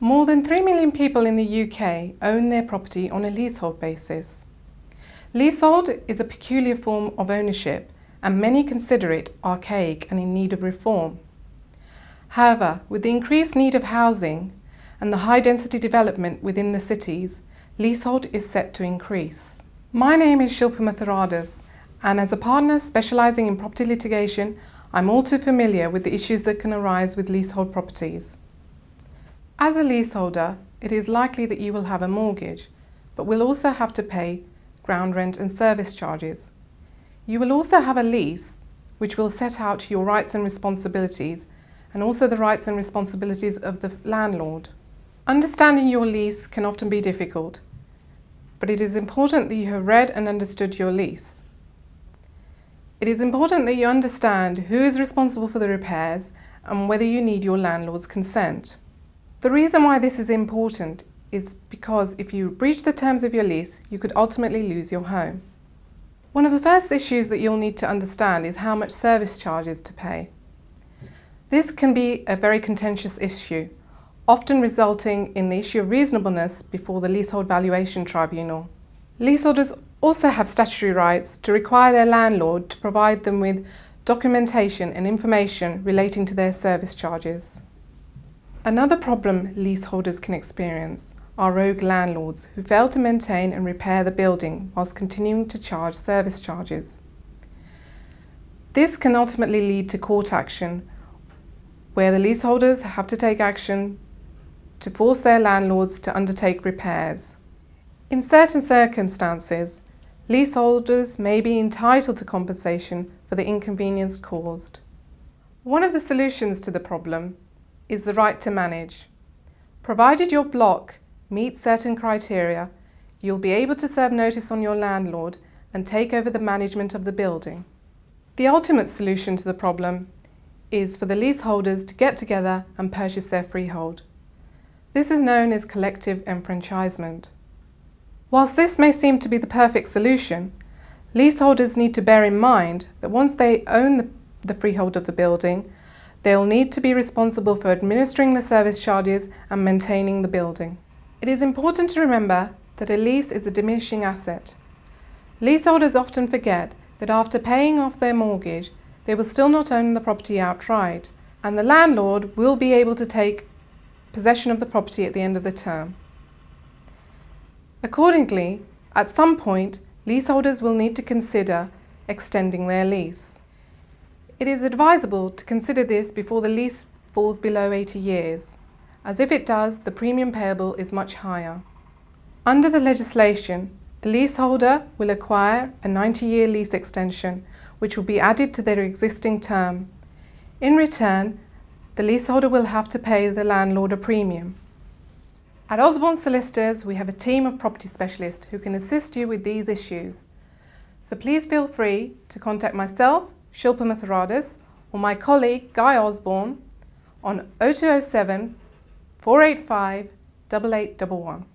More than 3 million people in the UK own their property on a leasehold basis. Leasehold is a peculiar form of ownership, and many consider it archaic and in need of reform. However, with the increased need of housing and the high density development within the cities, leasehold is set to increase. My name is Shilpa Mauthurdas, and as a partner specialising in property litigation, I'm all too familiar with the issues that can arise with leasehold properties. As a leaseholder, it is likely that you will have a mortgage, but will also have to pay ground rent and service charges. You will also have a lease, which will set out your rights and responsibilities, and also the rights and responsibilities of the landlord. Understanding your lease can often be difficult, but it is important that you have read and understood your lease. It is important that you understand who is responsible for the repairs and whether you need your landlord's consent. The reason why this is important is because if you breach the terms of your lease, you could ultimately lose your home. One of the first issues that you'll need to understand is how much service charges to pay. This can be a very contentious issue, often resulting in the issue of reasonableness before the Leasehold Valuation Tribunal. Leaseholders also have statutory rights to require their landlord to provide them with documentation and information relating to their service charges. Another problem leaseholders can experience are rogue landlords who fail to maintain and repair the building whilst continuing to charge service charges. This can ultimately lead to court action, where the leaseholders have to take action to force their landlords to undertake repairs. In certain circumstances, leaseholders may be entitled to compensation for the inconvenience caused. One of the solutions to the problem is the right to manage. Provided your block meets certain criteria, you'll be able to serve notice on your landlord and take over the management of the building. The ultimate solution to the problem is for the leaseholders to get together and purchase their freehold. This is known as collective enfranchisement. Whilst this may seem to be the perfect solution, leaseholders need to bear in mind that once they own the freehold of the building, they'll need to be responsible for administering the service charges and maintaining the building. It is important to remember that a lease is a diminishing asset. Leaseholders often forget that after paying off their mortgage, they will still not own the property outright, and the landlord will be able to take possession of the property at the end of the term. Accordingly, at some point, leaseholders will need to consider extending their lease. It is advisable to consider this before the lease falls below 80 years, as if it does, the premium payable is much higher. Under the legislation, the leaseholder will acquire a 90-year lease extension, which will be added to their existing term. In return, the leaseholder will have to pay the landlord a premium. At Osbsornes Solicitors, we have a team of property specialists who can assist you with these issues. So please feel free to contact myself, Shilpa Mauthurdas, or my colleague Guy Osborne on 0207 485 8811.